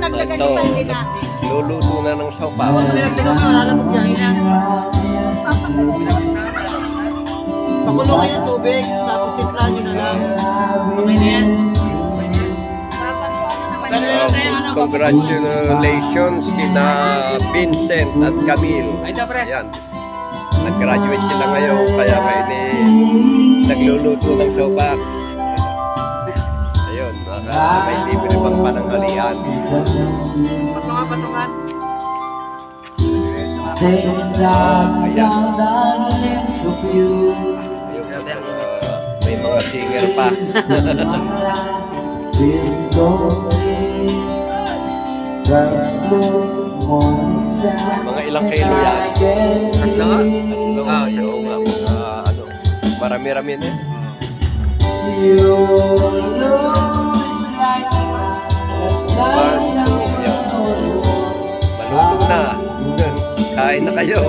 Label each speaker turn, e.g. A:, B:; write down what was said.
A: naglagan
B: Ito,
A: yung pandi na.
B: luluto na ng sopa.
C: Pakulo kayo ng tubig, tapos timplan nyo na lang. Okay na yan.
B: Congratulations sina Vincent at Camille. Yan. Nag-graduate sila ngayon, kaya kayo nagluluto ng sopa. Ayun, may libre pang pananghalian.
C: Patungan.
B: Ayan. May mga singer pa. Mga ilang kilo yan? Tatlo nga? Oo nga. Ano, marami-rami na yan. Maluto na. Kain na kayo.